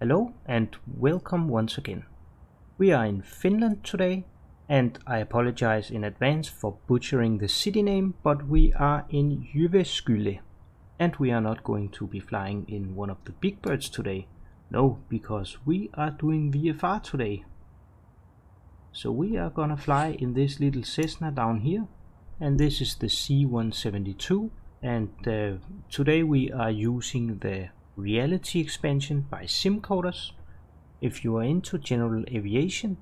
Hello and welcome once again. We are in Finland today, and I apologize in advance for butchering the city name, but we are in Jyväskylä, and we are not going to be flying in one of the big birds today. No, because we are doing VFR today. So we are gonna fly in this little Cessna down here, and this is the C-172, and today we are using the Reality expansion by Simcoders. If you are into general aviation,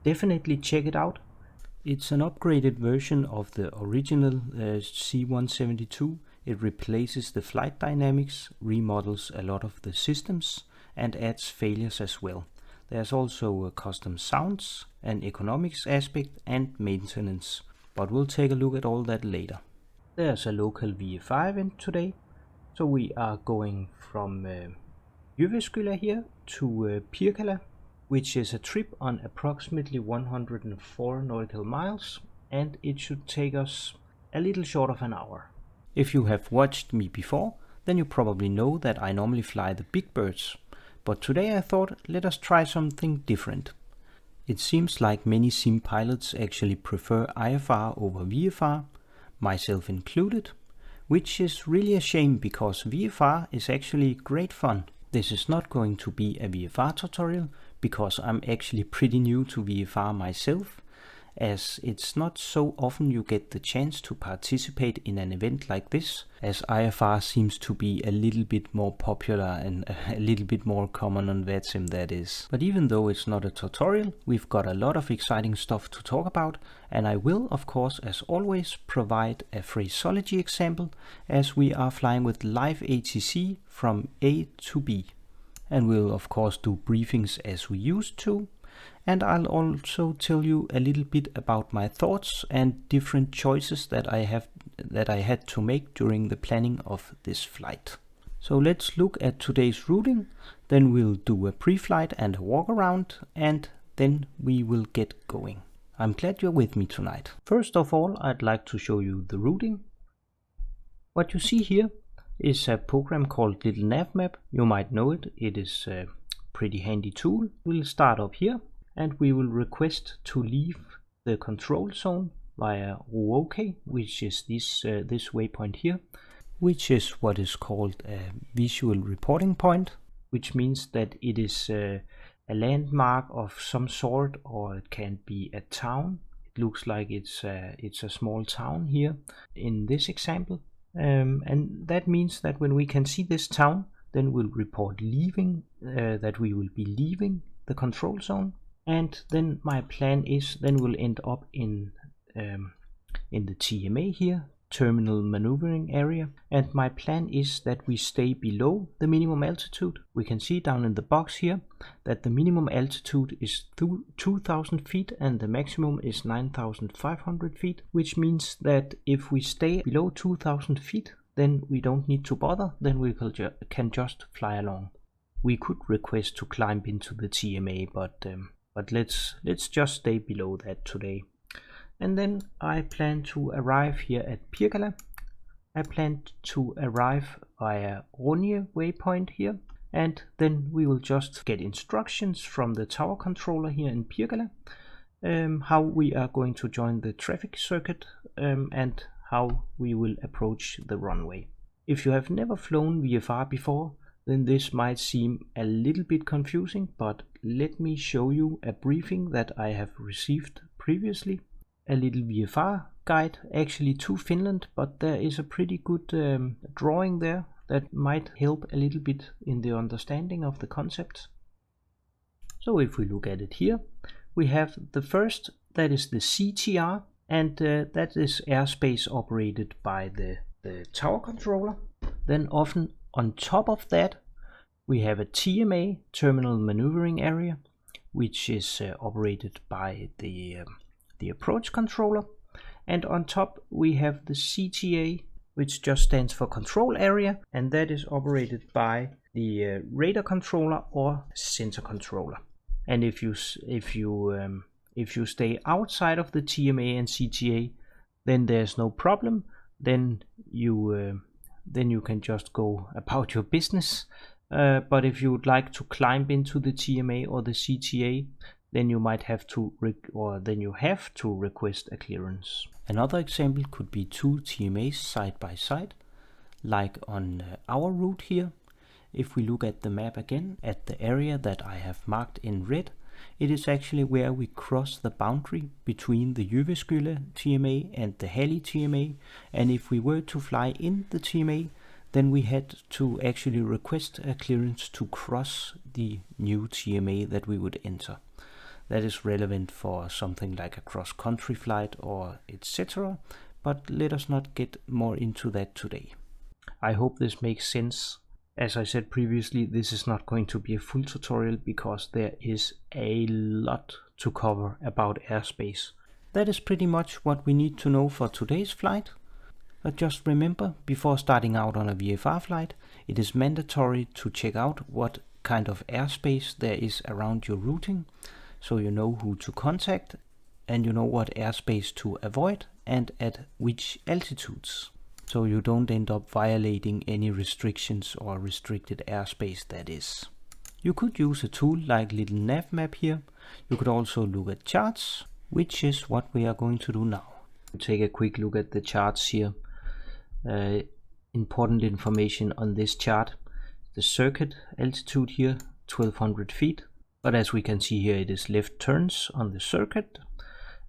definitely check it out. It's an upgraded version of the original C-172. It replaces the flight dynamics, remodels a lot of the systems, and adds failures as well. There's also custom sounds, an economics aspect, and maintenance, but we'll take a look at all that later. There's a local VFR event today. So we are going from Jyväskylä here to Pirkala, which is a trip on approximately 104 nautical miles, and it should take us a little short of an hour. If you have watched me before, then you probably know that I normally fly the big birds, but today I thought let us try something different. It seems like many sim pilots actually prefer IFR over VFR, myself included, which is really a shame because VFR is actually great fun. This is not going to be a VFR tutorial because I'm actually pretty new to VFR myself, as it's not so often you get the chance to participate in an event like this, as IFR seems to be a little bit more popular and a little bit more common on Vatsim, that is. But even though it's not a tutorial, we've got a lot of exciting stuff to talk about, and I will, of course, as always, provide a phraseology example as we are flying with live ATC from A to B. And we'll of course do briefings as we used to. And I'll also tell you a little bit about my thoughts and different choices that I had to make during the planning of this flight. So let's look at today's routing, then we'll do a pre-flight and a walk-around, and then we will get going. I'm glad you're with me tonight. First of all, I'd like to show you the routing. What you see here is a program called Little Navmap. You might know it. It is a pretty handy tool. We'll start up here, and we will request to leave the control zone via OK, which is this waypoint here, which is what is called a visual reporting point, which means that it is a landmark of some sort, or it can be a town. It looks like it's a small town here in this example, and that means that when we can see this town, then we'll report leaving, that we will be leaving the control zone. And then my plan is then we'll end up in the TMA here, terminal maneuvering area, and my plan is that we stay below the minimum altitude. We can see down in the box here that the minimum altitude is 2,000 feet and the maximum is 9,500 feet, which means that if we stay below 2,000 feet, then we don't need to bother, then we can just fly along. We could request to climb into the TMA, but let's just stay below that today. And then I plan to arrive here at Pirkala. I plan to arrive via Ronje waypoint here, and then we will just get instructions from the tower controller here in Pirkala, how we are going to join the traffic circuit, and how we will approach the runway. If you have never flown VFR before, then this might seem a little bit confusing, but let me show you a briefing that I have received previously. A little VFR guide actually to Finland, but there is a pretty good drawing there that might help a little bit in the understanding of the concept. So if we look at it here, we have the first, that is the CTR, and that is airspace operated by the tower controller. Then often on top of that we have a TMA, terminal maneuvering area, which is operated by the approach controller, and on top we have the CTA, which just stands for control area, and that is operated by the radar controller or sensor controller. And if you stay outside of the TMA and CTA, then there's no problem. Then you can just go about your business but if you would like to climb into the TMA or the CTA, then you might have to request a clearance. Another example could be two TMAs side by side, like on our route here. If we look at the map again, at the area that I have marked in red, it is actually where we cross the boundary between the Jyväskylä TMA and the Heli TMA, and if we were to fly in the TMA, then we had to actually request a clearance to cross the new TMA that we would enter. That is relevant for something like a cross-country flight or etc., but let us not get more into that today. I hope this makes sense. As I said previously, this is not going to be a full tutorial because there is a lot to cover about airspace. That is pretty much what we need to know for today's flight. But just remember, before starting out on a VFR flight, it is mandatory to check out what kind of airspace there is around your routing, so you know who to contact and you know what airspace to avoid and at which altitudes, so you don't end up violating any restrictions or restricted airspace, that is. You could use a tool like little nav map here. You could also look at charts, which is what we are going to do now. Take a quick look at the charts here. Important information on this chart: the circuit altitude here 1200 feet, but as we can see here, it is left turns on the circuit,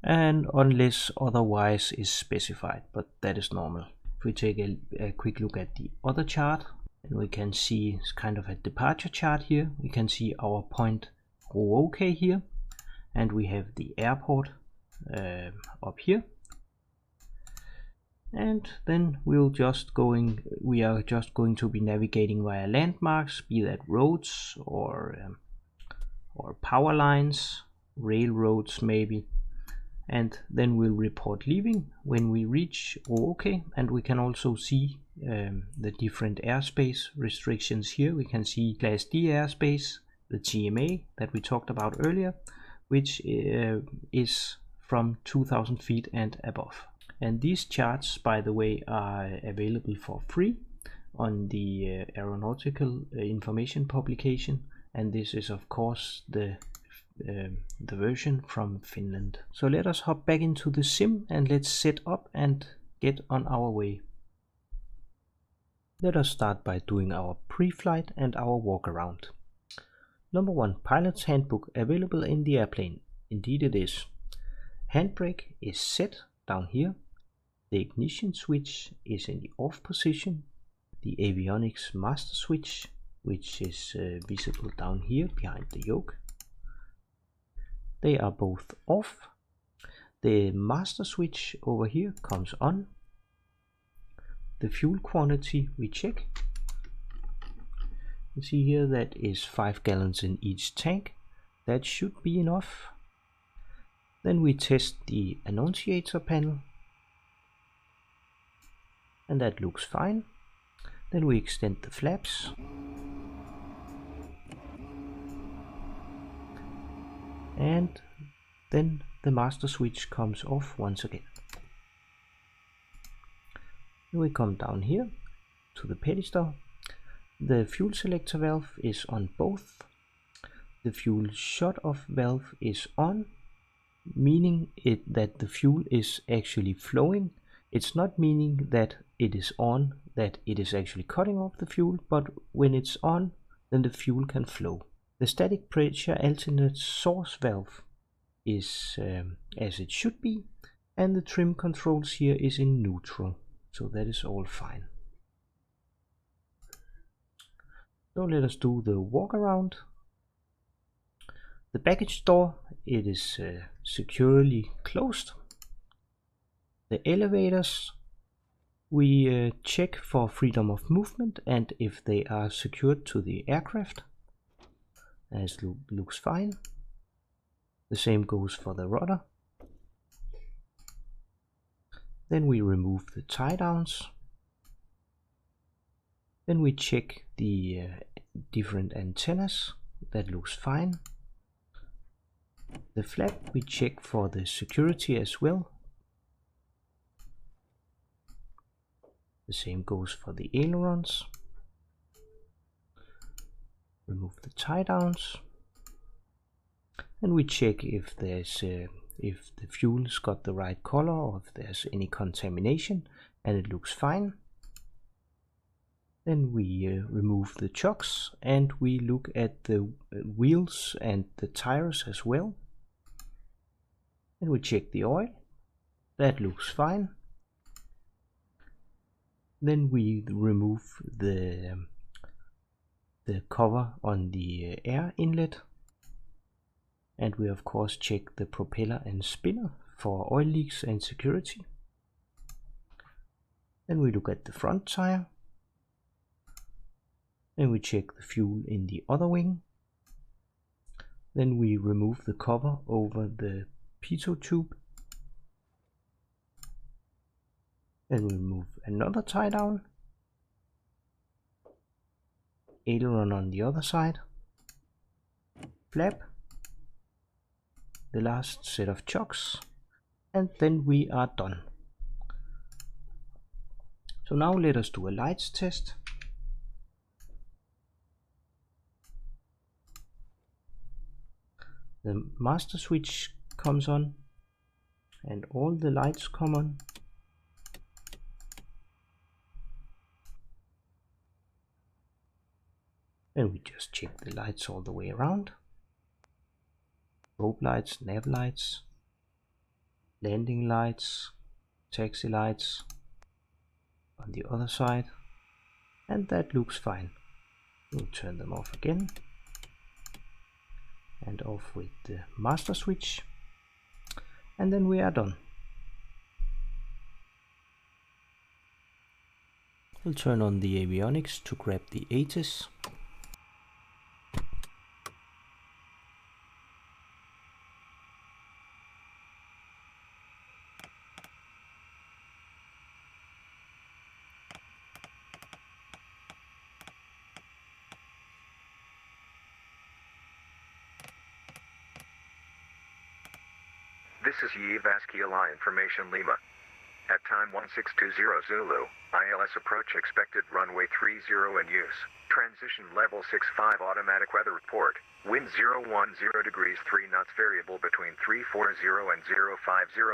and unless otherwise is specified, but that is normal. If we take a quick look at the other chart, and we can see it's kind of a departure chart here. We can see our point OK here, and we have the airport up here. And then we are just going to be navigating via landmarks, be that roads or power lines, railroads maybe, and then we'll report leaving when we reach OK. And we can also see the different airspace restrictions here. We can see Class D airspace, the TMA that we talked about earlier, which is from 2000 feet and above. And these charts, by the way, are available for free on the aeronautical information publication, and this is of course the version from Finland. So let us hop back into the sim and let's set up and get on our way. Let us start by doing our pre-flight and our walk around. Number 1, pilot's handbook available in the airplane. Indeed it is. Handbrake is set down here. The ignition switch is in the off position. The avionics master switch, which is visible down here behind the yoke, they are both off. The master switch over here comes on. The fuel quantity we check. You see here that is 5 gallons in each tank. That should be enough. Then we test the annunciator panel, and that looks fine. Then we extend the flaps. And then the master switch comes off once again. Then we come down here to the pedestal. The fuel selector valve is on both. The fuel shut-off valve is on, meaning that the fuel is actually flowing. It's not meaning that it is on, that it is actually cutting off the fuel, but when it's on, then the fuel can flow. The static pressure alternate source valve is as it should be, and the trim controls here is in neutral, so that is all fine. So let us do the walk around. The baggage door, it is securely closed. The elevators, we check for freedom of movement and if they are secured to the aircraft. As looks fine. The same goes for the rudder. Then we remove the tie downs. Then we check the different antennas. That looks fine. The flap we check for the security as well. The same goes for the ailerons. remove the tie downs, and we check if there's if the fuel's got the right color or if there's any contamination, and it looks fine. Then we remove the chocks and we look at the wheels and the tires as well. And we check the oil. That looks fine. Then we remove the cover on the air inlet. And we of course check the propeller and spinner for oil leaks and security. Then we look at the front tire. Then we check the fuel in the other wing. Then we remove the cover over the pitot tube. Then we remove another tie down. Aileron on the other side. Flap. The last set of chocks. And then we are done. So now let us do a lights test. The master switch comes on and all the lights come on. And we just check the lights all the way around. Rope lights, nav lights, landing lights, taxi lights on the other side, and that looks fine. We'll turn them off again. And off with the master switch, and then we are done. We'll turn on the avionics to grab the ATC. This is Vascular Information Lima. At time 1620 Zulu, ILS approach expected runway 30 in use. Transition level 65 automatic weather report. Wind 010 degrees 3 knots variable between 340 and 050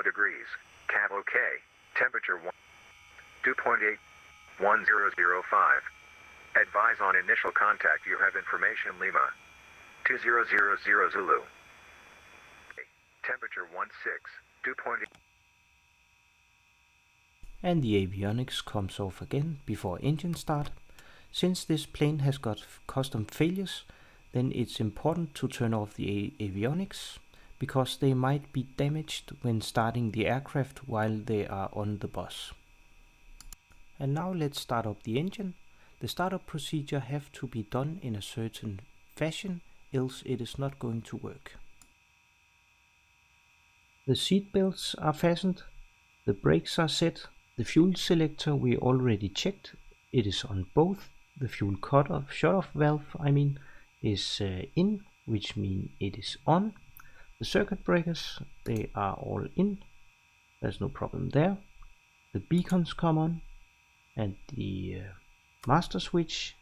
degrees. Cav OK. Temperature 2.8 1005. Advise on initial contact. You have information Lima. 2000 Zulu. Temperature 2.8. And the avionics comes off again before engine start. Since this plane has got custom failures, then it's important to turn off the avionics because they might be damaged when starting the aircraft while they are on the bus. And now let's start up the engine. The startup procedure have to be done in a certain fashion, else it is not going to work. The seat belts are fastened, the brakes are set, the fuel selector we already checked, it is on both. The fuel shut-off valve is in, which means it is on. The circuit breakers, they are all in, there's no problem there. The beacons come on, and the master switch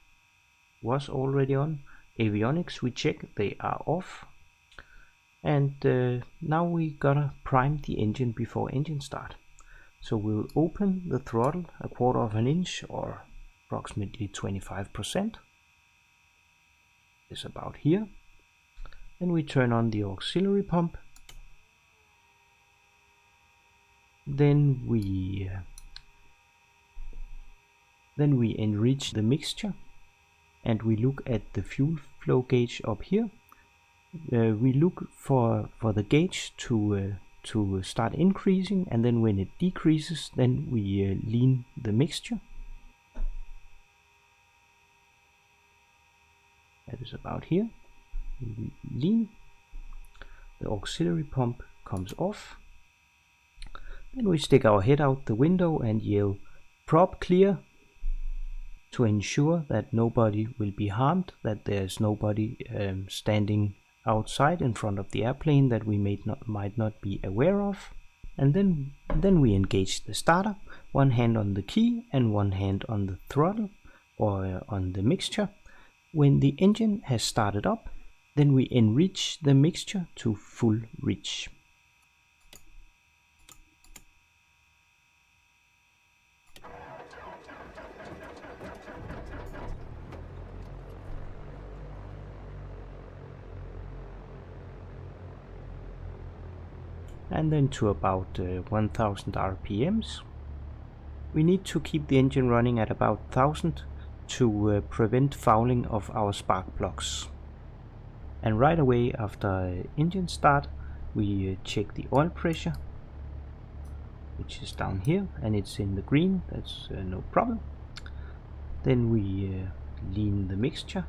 was already on. Avionics we check, they are off. And now we gotta prime the engine before engine start. So we'll open the throttle 1/4 inch or approximately 25%. It's about here. Then we turn on the auxiliary pump. Then we enrich the mixture and we look at the fuel flow gauge up here. We look for the gauge to start increasing, and then when it decreases, then we lean the mixture. That is about here. We lean. The auxiliary pump comes off. Then we stick our head out the window and yell "prop clear" to ensure that nobody will be harmed, that there's nobody standing outside in front of the airplane that we might not be aware of. And then we engage the starter, one hand on the key and one hand on the throttle or on the mixture. When the engine has started up, then we enrich the mixture to full reach. And then to about 1000 RPMs. We need to keep the engine running at about 1000 to prevent fouling of our spark plugs. And right away after engine start, we check the oil pressure, which is down here, and it's in the green. That's no problem. Then we lean the mixture.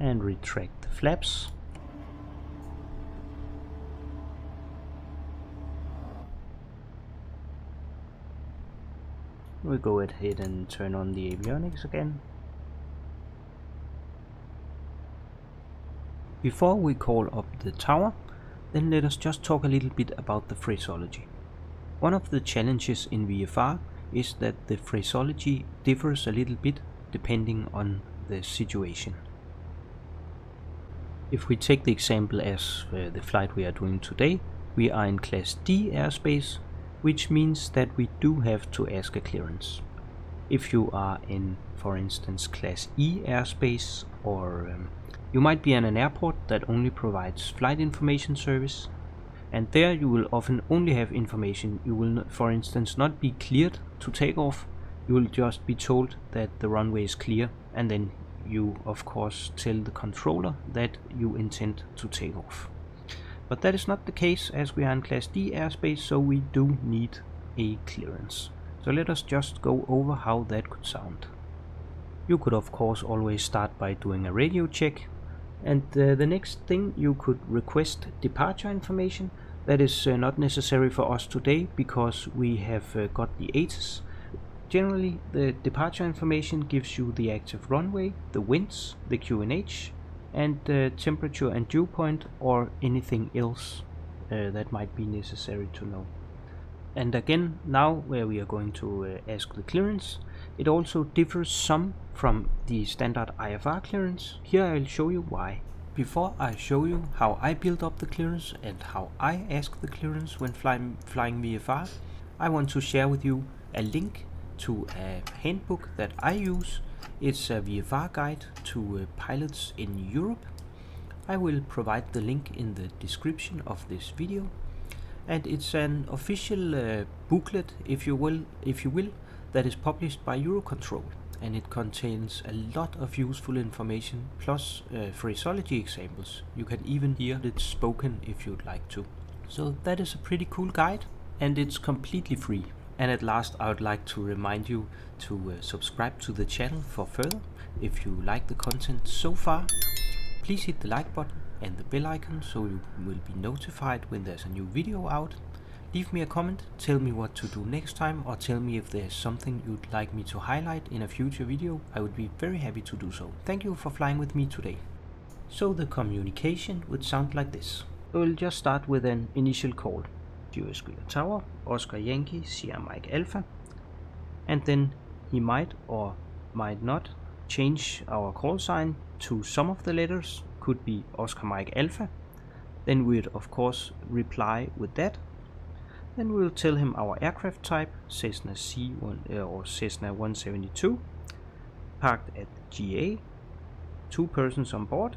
And retract the flaps. We'll go ahead and turn on the avionics again. Before we call up the tower, then let us just talk a little bit about the phraseology. One of the challenges in VFR is that the phraseology differs a little bit depending on the situation. If we take the example as the flight we are doing today, we are in Class D airspace, which means that we do have to ask a clearance. If you are in, for instance, Class E airspace, or you might be in an airport that only provides flight information service, and there you will often only have information. You will not, for instance, not be cleared to take off. You will just be told that the runway is clear, and then you of course tell the controller that you intend to take off. But that is not the case, as we are in Class D airspace, so we do need a clearance. So let us just go over how that could sound. You could of course always start by doing a radio check, and the next thing you could request departure information. That is not necessary for us today because we have got the ATC. Generally, the departure information gives you the active runway, the winds, the QNH, and temperature and dew point, or anything else that might be necessary to know. And again, now where we are going to ask the clearance, it also differs some from the standard IFR clearance. Here I'll show you why. Before I show you how I build up the clearance and how I ask the clearance when flying VFR, I want to share with you a link to a handbook that I use. It's a VFR guide to pilots in Europe. I will provide the link in the description of this video, and it's an official booklet, if you will, that is published by Eurocontrol, and it contains a lot of useful information plus phraseology examples. You can even hear it spoken if you'd like to. So that is a pretty cool guide, and it's completely free. And at last, I would like to remind you to subscribe to the channel for further. If you like the content so far, please hit the like button and the bell icon so you will be notified when there's a new video out. Leave me a comment, tell me what to do next time, or tell me if there's something you'd like me to highlight in a future video. I would be very happy to do so. Thank you for flying with me today. So the communication would sound like this. We'll just start with an initial call. Jyväskylä Tower, Oscar Yankee, Sierra Mike Alpha, and then he might or might not change our call sign to some of the letters. Could be Oscar Mike Alpha. Then we'd of course reply with that. Then we'll tell him our aircraft type, Cessna C1 or Cessna 172, parked at GA, 2 persons on board,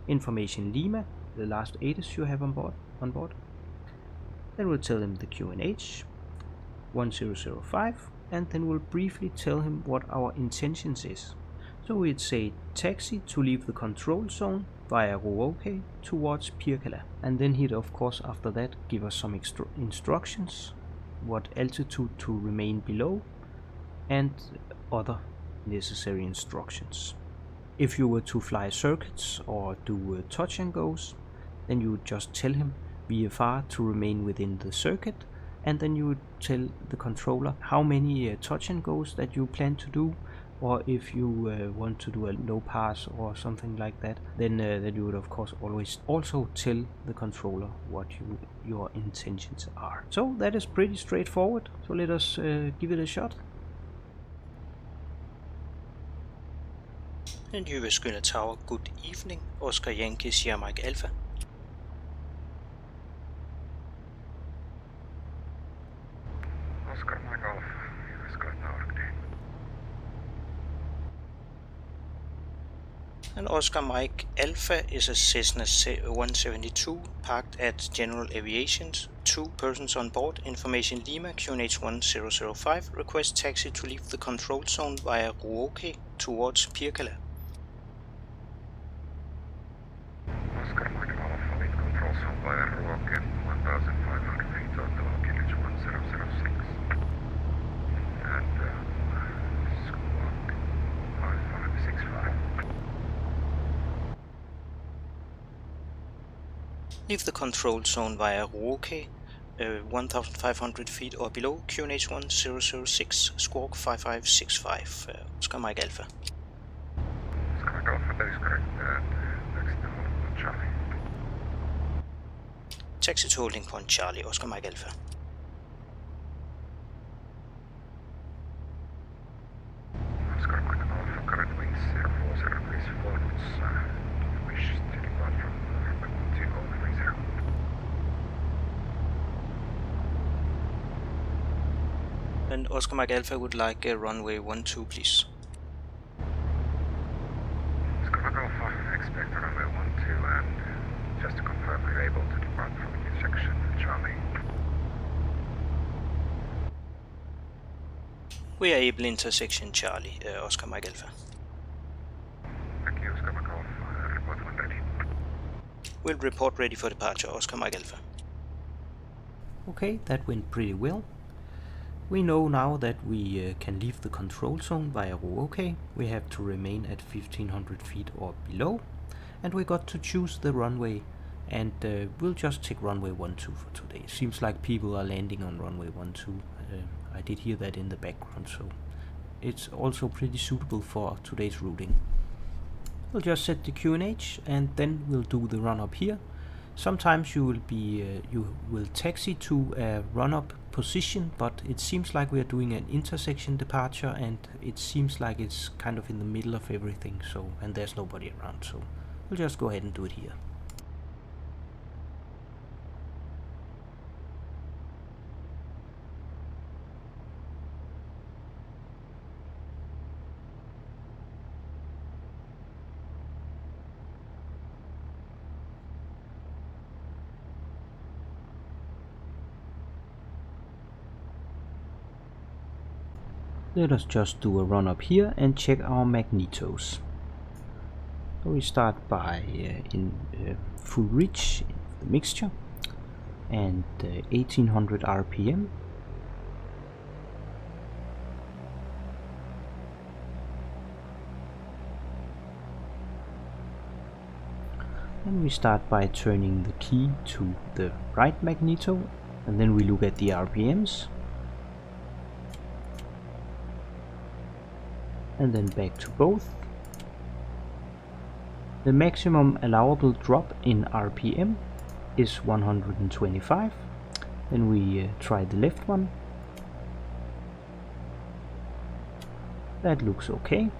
information Lima, the last ATC you have on board. Then we'll tell him the QNH 1005, and then we'll briefly tell him what our intentions is. So we'd say taxi to leave the control zone via Ruoke towards Pirkala, and then he'd of course after that give us some instructions, what altitude to remain below, and other necessary instructions. If you were to fly circuits or do touch and goes, then you would just tell him VFR to remain within the circuit and then you would tell the controller how many touch and goes that you plan to do, or if you want to do a low pass or something like that, then you would of course always also tell the controller what your intentions are. So that is pretty straightforward, so let us give it a shot. And Jyväskylä Tower, good evening. Oscar Yankee, Sierra Mike Alpha. Oscar Mike Alpha, Jyväskylä Tower, good day. And Oscar Mike Alpha is a Cessna 172 parked at General Aviation's. 2 persons on board. Information Lima, QNH 1005. Request taxi to leave the control zone via Ruoke towards Pirkala. Oscar Mike Alpha, lead control zone via Ruoke, 1,500 feet on below QNH 1006. And squawk 5565. Leave the control zone via Ruoke, 1,500 feet or below, QNH 1006, squawk 5565, Oscar Mike Alpha. Oscar Mike Alpha, that is correct. Next to Charlie. Taxi to holding point Charlie, Oscar Mike Alpha. Oscar Mike Alpha, current winds 040 degrees forwards. Wish to depart from runway 2030. And Oscar Mike Alpha would like a runway 12, please. Oscar Mike Alpha, expect runway 12, and just to confirm, we're able to depart from intersection Charlie. We are able intersection Charlie, Oscar Mike Alpha. Thank you, Oscar Mike Alpha. Report when ready. We'll report ready for departure, Oscar Mike Alpha. Okay, that went pretty well. We know now that we can leave the control zone via Ruoke. We have to remain at 1500 feet or below, and we got to choose the runway, and we'll just take runway 12 for today. Seems like people are landing on runway 12. I did hear that in the background, so it's also pretty suitable for today's routing. We'll just set the QNH and then we'll do the run up here. Sometimes you will taxi to a run up position, but it seems like we are doing an intersection departure, and it seems like it's kind of in the middle of everything, so, and there's nobody around, so we'll just go ahead and do it here. Let us just do a run up here and check our magnetos. So we start by in full reach, the mixture, and 1800 RPM. And we start by turning the key to the right magneto, and then we look at the RPMs. And then back to both. The maximum allowable drop in RPM is 125. Then we try the left one. That looks okay.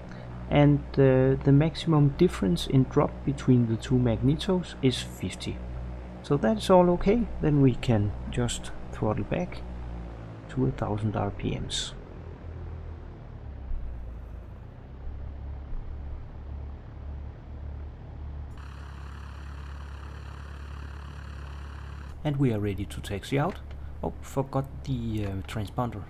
And the maximum difference in drop between the two magnetos is 50. So that's all okay. Then we can just throttle back to 1000 RPMs. And we are ready to taxi out. Oh, forgot the transponder.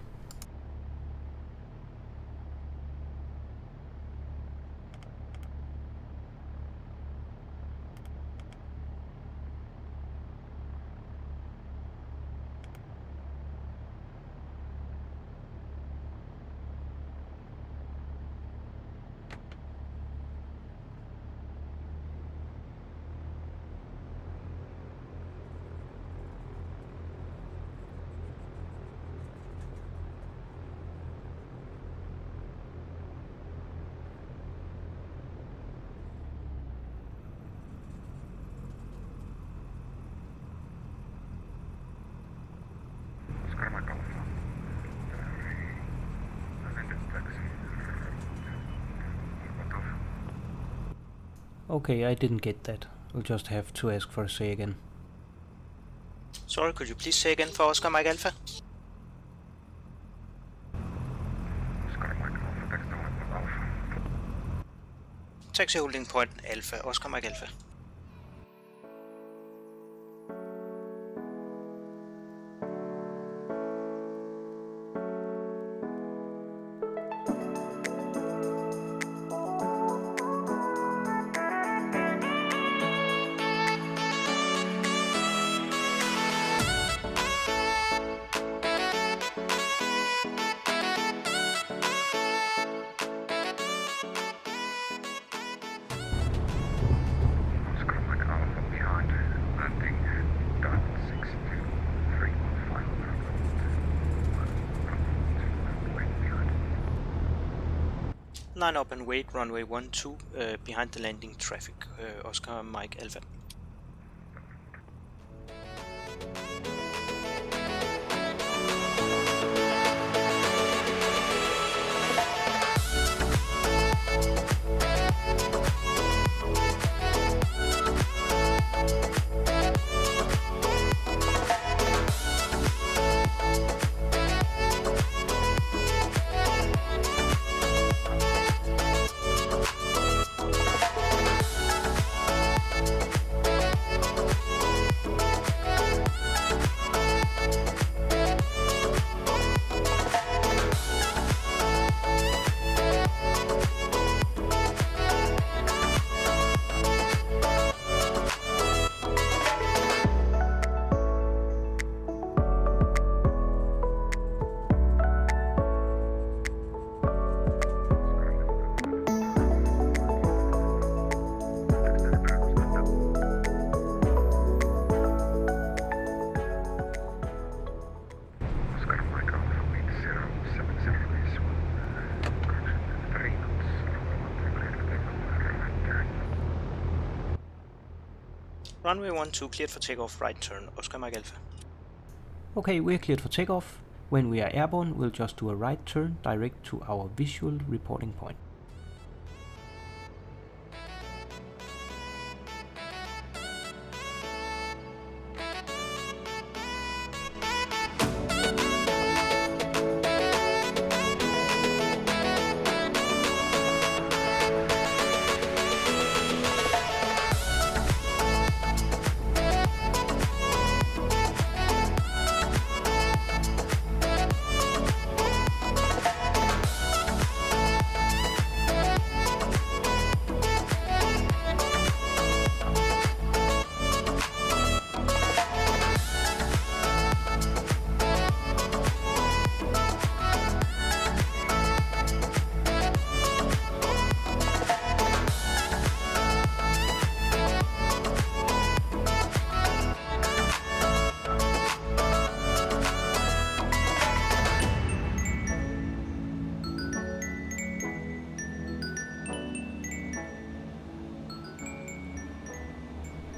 Okay, I didn't get that. We'll just have to ask for a say again. Sorry, could you please say again for Oscar Mike Alpha? Oscar Mike Alpha, taxi holding Alpha. Taxi holding point Alpha, Oscar Mike Alpha. Oscar Mike Alpha behind. Landing. Dot 62315. Wait behind. 9 up and wait, runway 12, behind the landing traffic, Oscar Mike Alpha. Oscar Mike Alpha, wind 070 release 1. Correction 3 knots. Clear for takeoff, right turn. Runway 12 cleared for takeoff, right turn, Oscar Mike Alpha. Okay, we're cleared for takeoff. When we are airborne, we'll just do a right turn direct to our visual reporting point.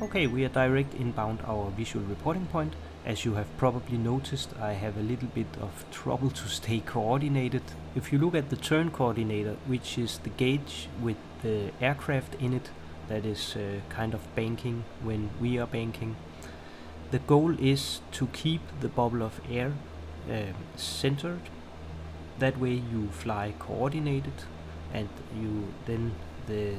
Okay, we are direct inbound our visual reporting point. As you have probably noticed, I have a little bit of trouble to stay coordinated. If you look at the turn coordinator, which is the gauge with the aircraft in it, that is kind of banking when we are banking. The goal is to keep the bubble of air centered. That way you fly coordinated, and then the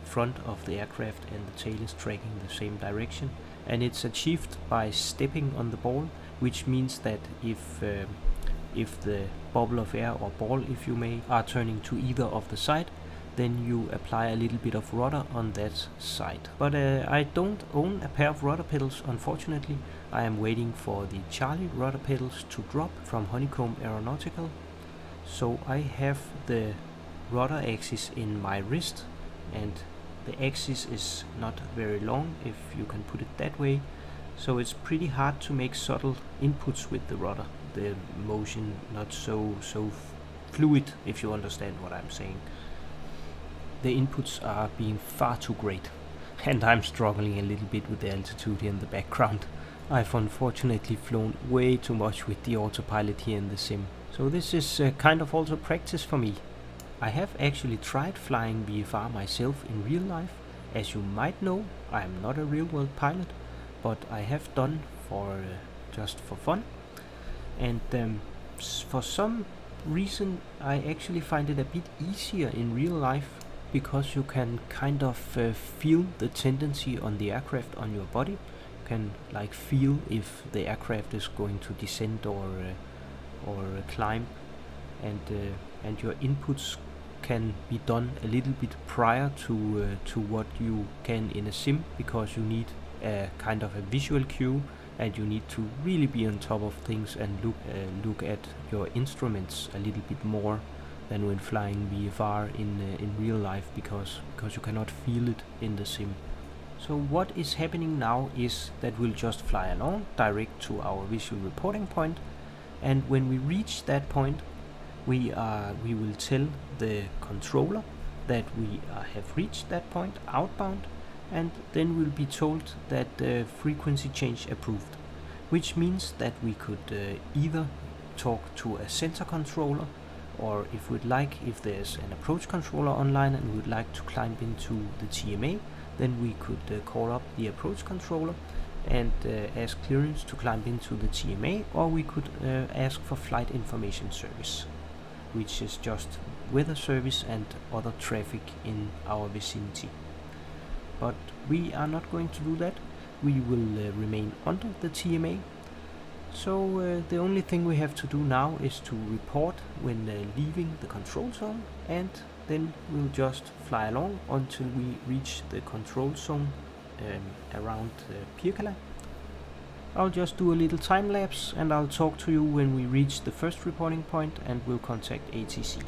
front of the aircraft and the tail is tracking the same direction, and it's achieved by stepping on the ball, which means that if the bubble of air or ball, if you may, are turning to either of the side, then you apply a little bit of rudder on that side. But I don't own a pair of rudder pedals, unfortunately. I am waiting for the Charlie rudder pedals to drop from Honeycomb Aeronautical. So I have the rudder axis in my wrist, and the axis is not very long, if you can put it that way. So it's pretty hard to make subtle inputs with the rudder. The motion not so fluid, if you understand what I'm saying. The inputs are being far too great, and I'm struggling a little bit with the altitude here in the background. I've unfortunately flown way too much with the autopilot here in the sim, so this is kind of also practice for me. I have actually tried flying VFR myself in real life, As you might know, I am not a real-world pilot, but I have done just for fun. And for some reason, I actually find it a bit easier in real life, because you can kind of feel the tendency on the aircraft on your body. You can like feel if the aircraft is going to descend or climb, and your inputs can be done a little bit prior to what you can in a sim, because you need a kind of a visual cue, and you need to really be on top of things and look at your instruments a little bit more than when flying VFR in real life, because you cannot feel it in the sim. So what is happening now is that we'll just fly along direct to our visual reporting point, and when we reach that point, we will tell the controller that we have reached that point outbound, and then we'll be told that frequency change approved, which means that we could either talk to a sensor controller, or if there's an approach controller online and we would like to climb into the TMA, then we could call up the approach controller and ask clearance to climb into the TMA, or we could ask for flight information service, which is just weather service and other traffic in our vicinity. But we are not going to do that. We will remain under the TMA. So the only thing we have to do now is to report when leaving the control zone, and then we'll just fly along until we reach the control zone around Pirkala. I'll just do a little time lapse, and I'll talk to you when we reach the first reporting point, and we'll contact ATC.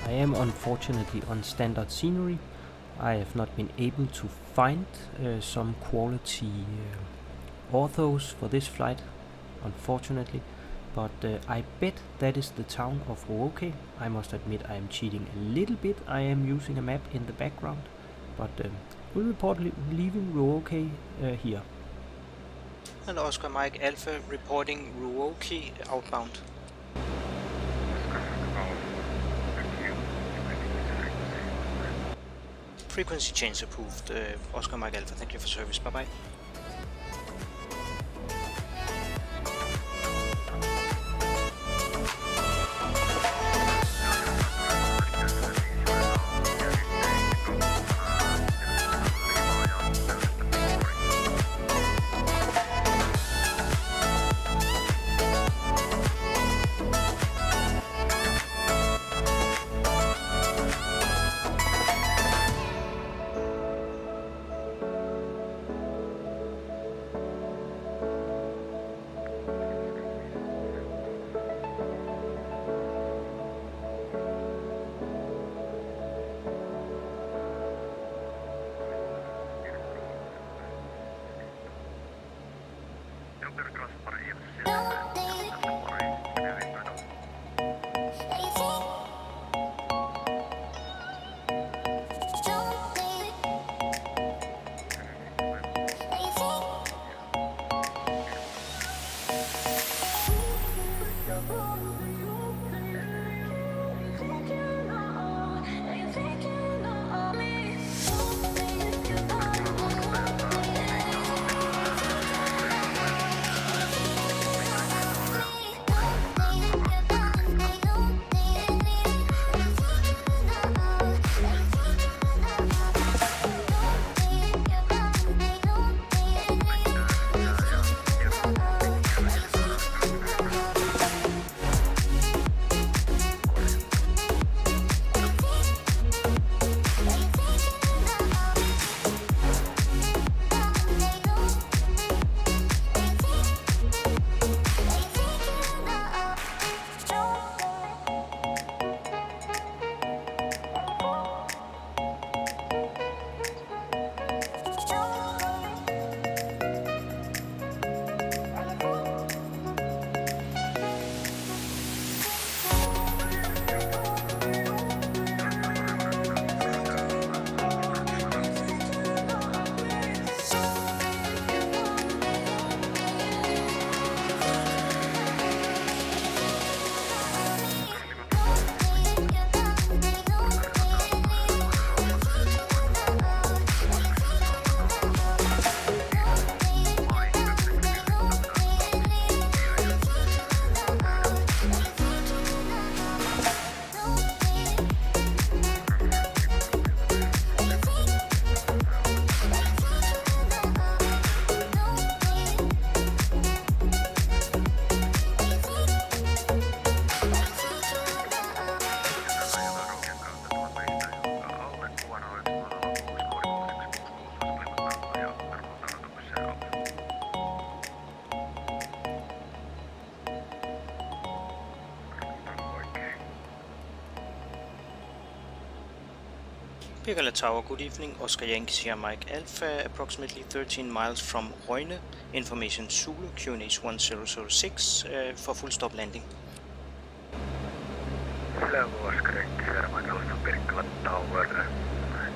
I am unfortunately on standard scenery. I have not been able to find some quality orthos for this flight, unfortunately, but I bet that is the town of Ruoke. I must admit I am cheating a little bit. I am using a map in the background, but we'll report leaving Ruoke here. And Oscar Mike Alpha reporting Ruoke outbound. Frequency change approved. Oscar Mike Alpha, thank you for service. Bye bye. Pirkala Tower, good evening. Oscar Yankee Sierra Mike Alpha, approximately 13 miles from Roine. Information Zulu, QNH 1006 for full stop landing. Hello, Oscar Yankee Sierra Mike Alpha, Pirkala Tower.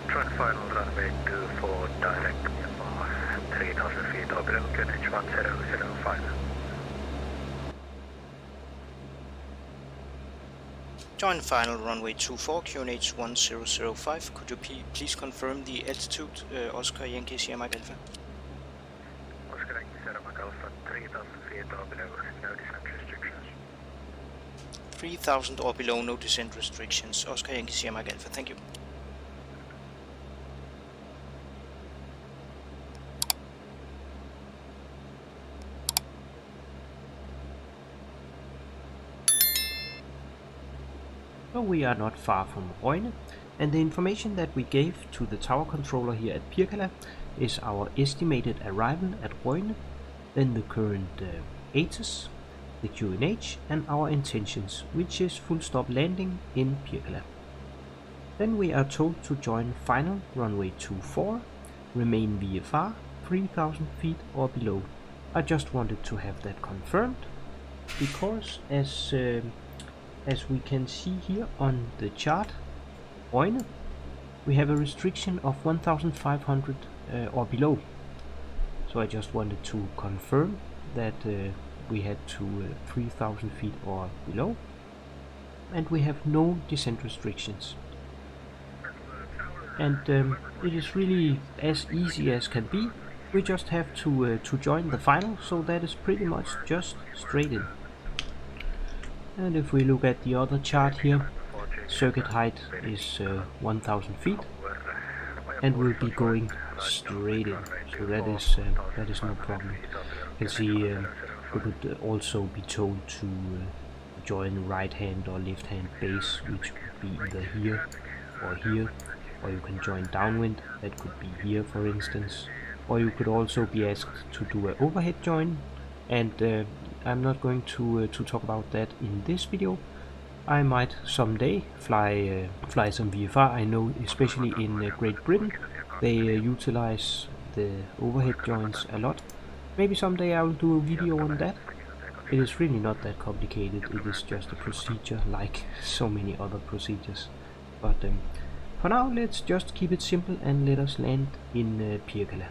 Join final runway 24 direct Myanmar, 3000 feet or below, QNH 1005. Join final runway 24, QNH 1005. Could you please confirm the altitude, Oscar Yankee Sierra Mike Alpha? Oscar Yankee Sierra Mike Alpha, 3000 feet or below, no descent restrictions. 3000 or below, no descent restrictions. Oscar Yankee Sierra Mike Alpha, thank you. So we are not far from Roine, and the information that we gave to the tower controller here at Pirkala is our estimated arrival at Roine, then the current ATC, the QNH, and our intentions, which is full stop landing in Pirkala. Then we are told to join final runway 24, remain VFR, 3000 feet or below. I just wanted to have that confirmed, because as we can see here on the chart, Roine, we have a restriction of 1500 or below. So I just wanted to confirm that we had to 3000 feet or below, and we have no descent restrictions. And it is really as easy as can be. We just have to join the final, so that is pretty much just straight in. And if we look at the other chart here, circuit height is 1000 feet, and we'll be going straight in, so that is no problem. You can see we could also be told to join right hand or left hand base, which could be either here, or you can join downwind, that could be here for instance, or you could also be asked to do an overhead join, and I'm not going to talk about that in this video. I might someday fly some VFR. I know especially in Great Britain they utilize the overhead joins a lot. Maybe someday I will do a video on that. It is really not that complicated, it is just a procedure like so many other procedures. But for now let's just keep it simple and let us land in Pirkala.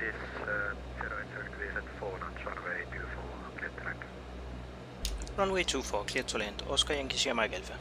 This 08 degrees at 4 knots, runway 24, clear to land. Runway 24, clear to land. Oscar Yankee Sierra Mike Alpha.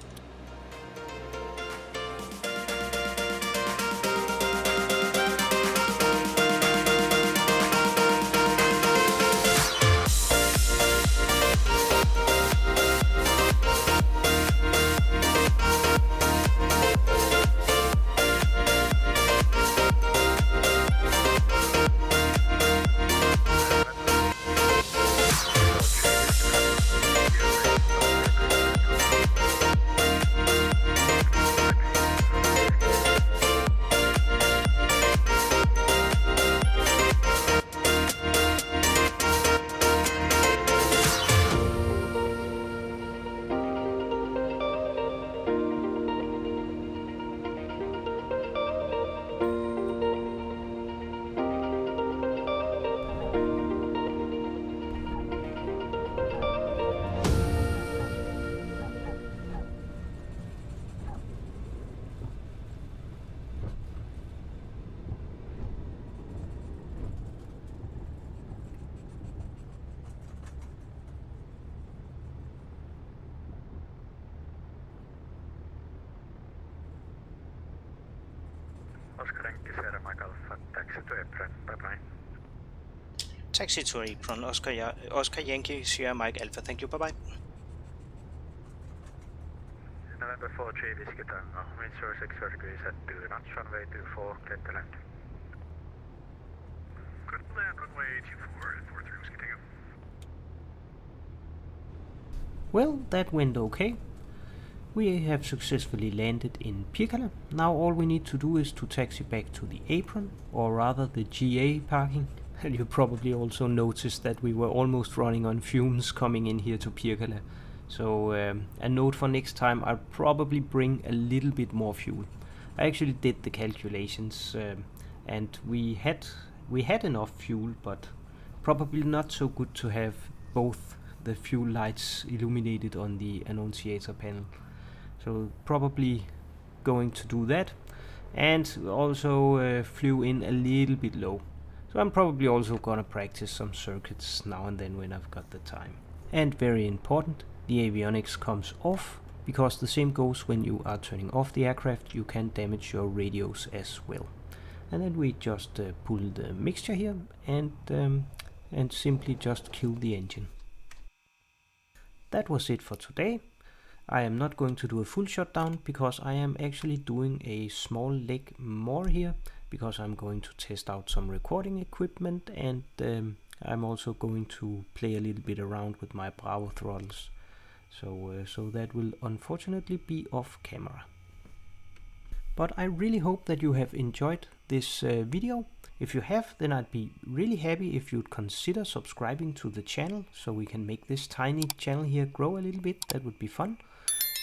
Oscar Yankee Sierra Mike Alpha, taxi to apron, bye bye. Taxi to apron, Oscar Yankee Sierra Mike Alpha. Thank you, bye bye. November 4-3 Whiskey Tango, wind 06 degrees at 2 knots, runway 24, clear to land. Good land, runway 24 at 43 Whiskey Tango. Well, that went okay. We have successfully landed in Pirkala. Now all we need to do is to taxi back to the apron, or rather the GA parking. And you probably also noticed that we were almost running on fumes coming in here to Pirkala. So a note for next time, I'll probably bring a little bit more fuel. I actually did the calculations and we had enough fuel, but probably not so good to have both the fuel lights illuminated on the annunciator panel. So probably going to do that, and also flew in a little bit low. So I'm probably also gonna practice some circuits now and then when I've got the time. And very important, the avionics comes off, because the same goes when you are turning off the aircraft, you can damage your radios as well. And then we just pull the mixture here and simply just kill the engine. That was it for today. I am not going to do a full shutdown because I am actually doing a small leg more here, because I'm going to test out some recording equipment, and I'm also going to play a little bit around with my Bravo throttles. So that will unfortunately be off camera. But I really hope that you have enjoyed this video. If you have, then I'd be really happy if you'd consider subscribing to the channel, so we can make this tiny channel here grow a little bit. That would be fun.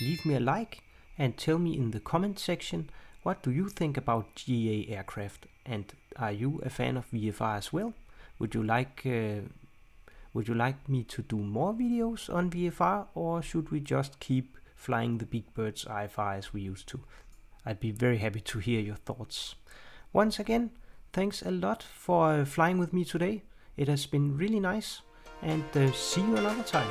Leave me a like and tell me in the comment section, what do you think about GA aircraft, and are you a fan of VFR as well? Would you like me to do more videos on VFR, or should we just keep flying the big birds IFR as we used to? I'd be very happy to hear your thoughts. Once again, thanks a lot for flying with me today. It has been really nice, and see you another time.